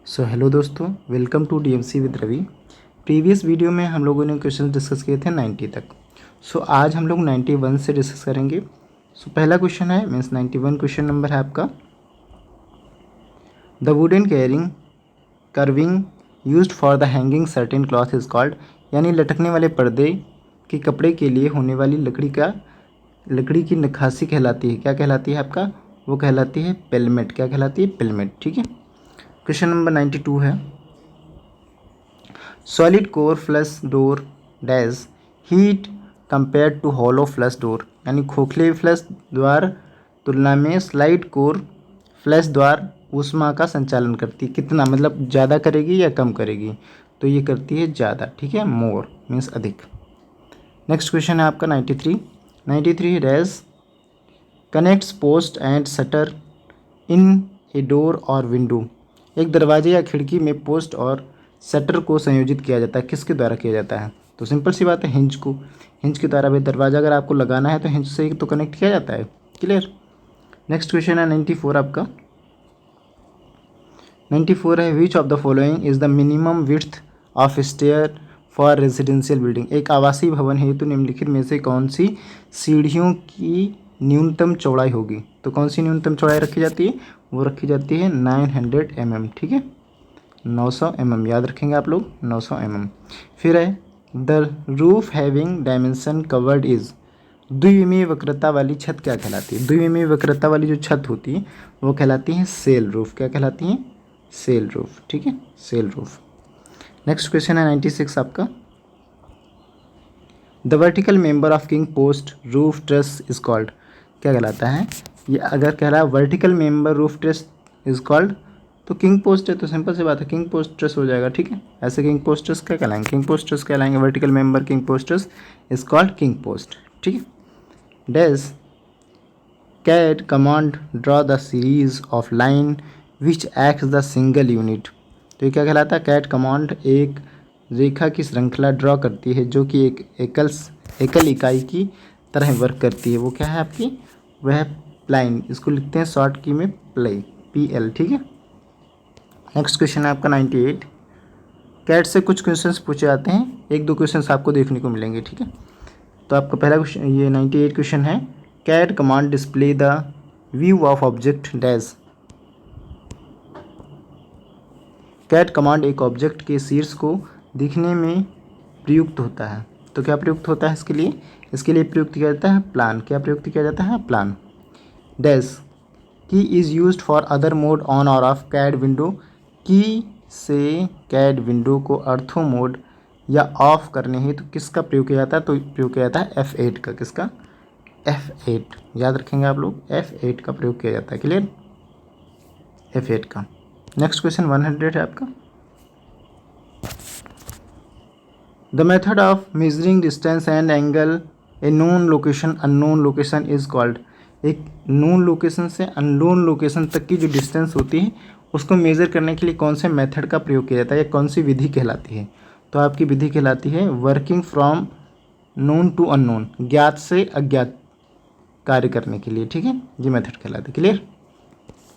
सो hello दोस्तों, welcome to DMC with Ravi. Previous video में हम लोगों ने क्वेश्चन डिस्कस किए थे 90 तक। सो आज हम लोग 91 से डिस्कस करेंगे। सो पहला क्वेश्चन है मीन्स 91 क्वेश्चन नंबर है आपका। The wooden carrying curving used for the hanging certain cloth is called, यानी लटकने वाले पर्दे के कपड़े के लिए होने वाली लकड़ी की नक्काशी कहलाती है। क्या कहलाती है आपका? वो कहलाती है पेलमेट। क्या कहलाती है? पेलमेट। ठीक है। क्वेश्चन नंबर 92 है, solid core flush door dash heat compare to hollow flush door, यानी खोखले फ्लश द्वार तुलना में स्लाइड कोर फ्लश द्वार ऊष्मा का संचालन करती है। कितना मतलब ज़्यादा करेगी या कम करेगी? तो ये करती है ज़्यादा। ठीक है, मोर मीन्स अधिक। नेक्स्ट क्वेश्चन है आपका 93 dash connects post and shutter in a door और विंडो, एक दरवाजे या खिड़की में पोस्ट और शटर को संयोजित किया जाता है। किसके द्वारा किया जाता है? तो सिंपल सी बात है, हिंज को। हिंज के द्वारा। भाई दरवाज़ा अगर आपको लगाना है तो हिंज से ही तो कनेक्ट किया जाता है। क्लियर। नेक्स्ट क्वेश्चन है 94 आपका। 94 है, which of the following is the minimum width of stair for residential building, एक आवासीय भवन हेतु निम्नलिखित में से कौन सी सीढ़ियों की न्यूनतम चौड़ाई होगी? तो कौन सी न्यूनतम चौड़ाई रखी जाती है? वो रखी जाती है 900 mm। ठीक है, 900 mm याद रखेंगे आप लोग, 900 mm। फिर है, the roof having dimension covered is, द्विविमीय वक्रता वाली छत क्या कहलाती है? द्विविमीय वक्रता वाली जो छत होती है वो कहलाती है सेल रूफ। क्या कहलाती है? Shell roof. ठीक है, सेल रूफ। नेक्स्ट क्वेश्चन है 96 आपका। The vertical member of king post roof truss is called, क्या कहलाता है? ये अगर कह रहा है vertical member roof truss is called तो किंग पोस्ट है, तो सिंपल सी बात है किंग पोस्ट ट्रस हो जाएगा। ठीक है, ऐसे किंग पोस्ट ट्रस क्या कहलाएंगे? किंग पोस्ट ट्रस कहलाएंगे। Vertical member king post truss is called king post. ठीक है। Dash cat command draw the series of line which acts the single unit, तो ये क्या कहलाता है? कैट कमांड एक रेखा की श्रृंखला ड्रॉ करती है जो कि एक एकल इकाई की तरह वर्क करती है। वो क्या है आपकी? वह प्लाइन, इसको लिखते हैं शॉर्ट की में प्ले, PL। ठीक है। नेक्स्ट क्वेश्चन है आपका 98। कैट से कुछ क्वेश्चंस पूछे जाते हैं, एक दो क्वेश्चंस आपको देखने को मिलेंगे। ठीक है, तो आपका पहला क्वेश्चन ये 98 क्वेश्चन है, cat command display the view of object dash, cat command एक ऑब्जेक्ट के शीर्ष को दिखने में प्रयुक्त होता है। तो क्या प्रयुक्त होता है इसके लिए? इसके लिए प्रयुक्त किया जाता है प्लान। क्या प्रयुक्त किया जाता है? प्लान। डैश की is used for other mode on और ऑफ कैड विंडो, की से कैड विंडो को अर्थो मोड या ऑफ करने हेतु किसका प्रयोग किया जाता है? तो प्रयोग किया जाता है F8 का। किसका? F8 याद रखेंगे आप लोग, F8 का प्रयोग किया जाता है। क्लियर, F8 का। नेक्स्ट क्वेश्चन 100 है आपका। The method of measuring distance and angle A known location unknown location is called, एक नोन लोकेशन से अननोन लोकेशन तक की जो डिस्टेंस होती है उसको मेज़र करने के लिए कौन से मेथड का प्रयोग किया जाता है या कौन सी विधि कहलाती है? तो आपकी विधि कहलाती है working from known to unknown, ज्ञात से अज्ञात कार्य करने के लिए। ठीक है, ये मेथड कहलाती है। क्लियर।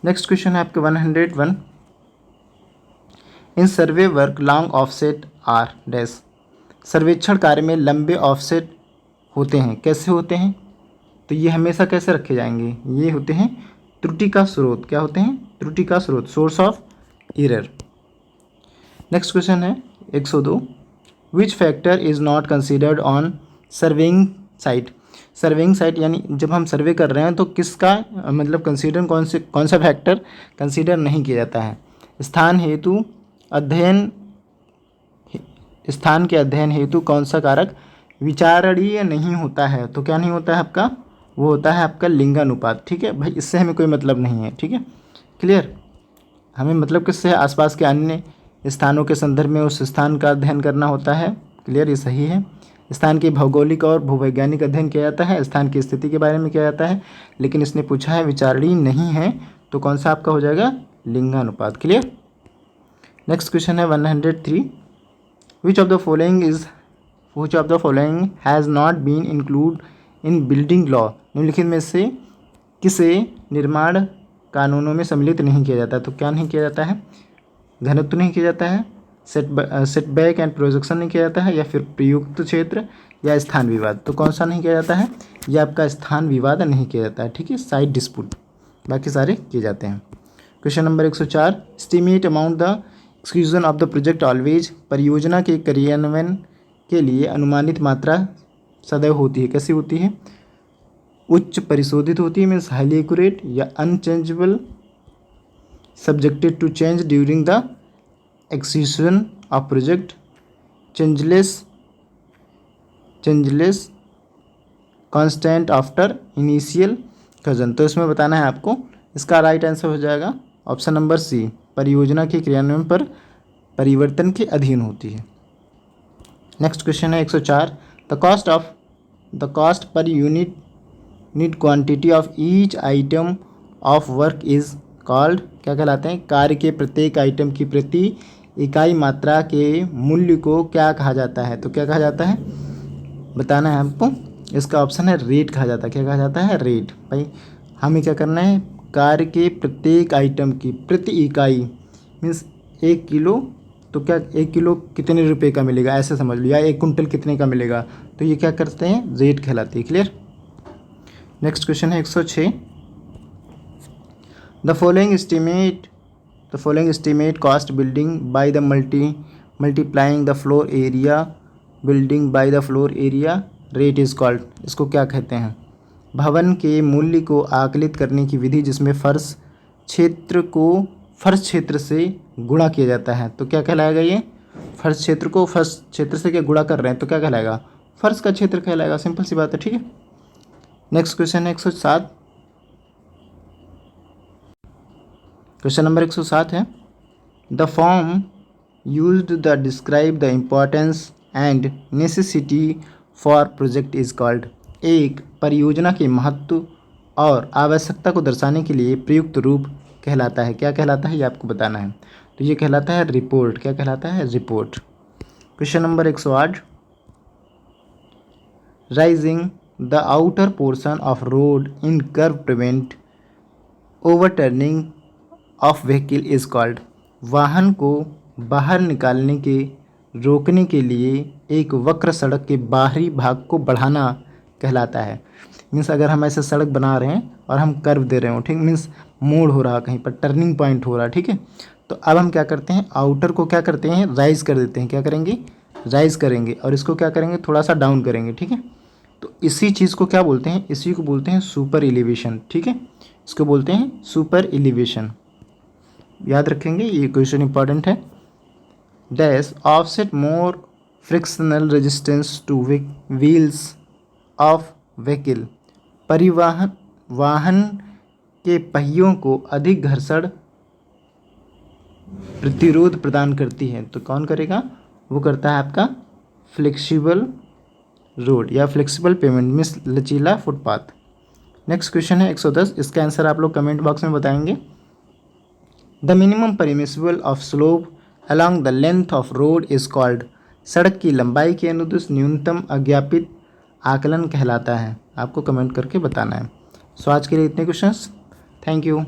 नेक्स्ट क्वेश्चन है आपके 101। In survey work long offset are dash, सर्वेक्षण कार्य में लंबे ऑफसेट होते हैं। कैसे होते हैं? तो ये हमेशा कैसे रखे जाएंगे? ये होते हैं त्रुटि का स्रोत। क्या होते हैं? त्रुटि का स्रोत, source of error. Next question है 102। Which factor is not considered on surveying site, surveying site यानी जब हम सर्वे कर रहे हैं तो किसका मतलब कंसीडर कौन सा फैक्टर कंसीडर नहीं किया जाता है? स्थान हेतु अध्ययन, स्थान के अध्ययन हेतु कौन सा कारक विचारणीय नहीं होता है? तो क्या नहीं होता है आपका? वो होता है आपका लिंगानुपात। ठीक है भाई, इससे हमें कोई मतलब नहीं है। ठीक है, क्लियर। हमें मतलब किससे है? आसपास के अन्य स्थानों के संदर्भ में उस स्थान का अध्ययन करना होता है। क्लियर, ये सही है। स्थान की भौगोलिक और भूवैज्ञानिक अध्ययन किया जाता है, स्थान की स्थिति के बारे में किया जाता है, लेकिन इसने पूछा है विचारणीय नहीं है, तो कौन सा आपका हो जाएगा? लिंगानुपात। क्लियर। नेक्स्ट क्वेश्चन है 103। Which of the following has not been include in building law, निम्नलिखित में से किसे निर्माण कानूनों में सम्मिलित नहीं किया जाता? तो क्या नहीं किया जाता है? घनत्व नहीं किया जाता है, सेटबैक एंड प्रोजेक्शन नहीं किया जाता है, या फिर प्रयुक्त क्षेत्र या स्थान विवाद। तो कौन सा नहीं किया जाता है? ये आपका स्थान विवाद नहीं किया जाता है, ठीक है, साइड डिस्प्यूट, बाकी सारे किए जाते हैं। Question number 104, estimate amount the execution of the project always. परियोजना के क्रियान्वयन के लिए अनुमानित मात्रा सदैव होती है, कैसी होती है? उच्च परिशोधित होती है, मीन्स हाईली एक्यूरेट, या unchangeable, subjected to change during the execution of project, changeless constant after initial cousin. तो इसमें बताना है आपको, इसका राइट आंसर हो जाएगा ऑप्शन नंबर सी, परियोजना के क्रियान्वयन पर परिवर्तन के अधीन होती है। नेक्स्ट क्वेश्चन है 104, the cost per unit quantity of each item of work is called, क्या कहलाते हैं? कार्य के प्रत्येक आइटम की प्रति इकाई मात्रा के मूल्य को क्या कहा जाता है? तो क्या कहा जाता है बताना है आपको, इसका ऑप्शन है रेट कहा जाता है। क्या कहा जाता है? रेट। भाई हमें क्या करना है, कार्य के प्रत्येक आइटम की प्रति इकाई मीन्स 1 किलो, तो क्या 1 किलो कितने रुपए का मिलेगा ऐसे समझ लो, या 1 कुंटल कितने का मिलेगा, तो ये क्या करते हैं? रेट कहलाती है। क्लियर। नेक्स्ट क्वेश्चन है 106, the following estimate cost building by the multiplying the floor area building by the floor area rate is called. इसको क्या कहते हैं? भवन के मूल्य को आकलित करने की विधि जिसमें फर्श क्षेत्र से गुणा किया जाता है। तो क्या कहलाएगा ये? फर्श क्षेत्र से क्या गुणा कर रहे हैं, तो क्या कहलाएगा? फर्श का क्षेत्र कहलाएगा। सिंपल सी बात है, ठीक है। नेक्स्ट क्वेश्चन है 107, क्वेश्चन नंबर 107 है, the form used the describe the importance and necessity for project is called. एक परियोजना के महत्व और आवश्यकता को दर्शाने के लिए प्रयुक्त रूप कहलाता है। क्या कहलाता है ये आपको बताना है। तो ये कहलाता है रिपोर्ट। क्या कहलाता है? Report. Question number 108, rising the outer portion of road in curve prevent overturning of vehicle is called. वाहन को बाहर निकालने के रोकने के लिए एक वक्र सड़क के बाहरी भाग को बढ़ाना कहलाता है। मीन्स अगर हम ऐसे सड़क बना रहे हैं और हम कर्व दे रहे हो, ठीक, मीन्स मोड़ हो रहा, कहीं पर टर्निंग पॉइंट हो रहा, ठीक है, तो अब हम क्या करते हैं, आउटर को क्या करते हैं, राइज कर देते हैं। क्या करेंगे? राइज करेंगे, और इसको क्या करेंगे, थोड़ा सा डाउन करेंगे, ठीक है। तो इसी चीज़ को क्या बोलते हैं? इसी को बोलते हैं सुपर एलिवेशन, ठीक है, इसको बोलते हैं सुपर एलिवेशन। याद रखेंगे, ये क्वेश्चन इंपॉर्टेंट है। Dash offset more frictional resistance two wheels of vehicle. वाहन के पहियों को अधिक घर्षण प्रतिरोध प्रदान करती है। तो कौन करेगा? वो करता है आपका फ्लेक्सिबल रोड या फ्लेक्सिबल पेमेंट मीन्स लचीला फुटपाथ। नेक्स्ट क्वेश्चन है 110, इसका आंसर आप लोग कमेंट बॉक्स में बताएंगे। The minimum permissible of slope along the length of road is called. सड़क की लंबाई के अनुदिश न्यूनतम अज्ञापित आकलन कहलाता है। आपको कमेंट करके बताना है। सो आज के लिए इतने क्वेश्चंस। Thank you.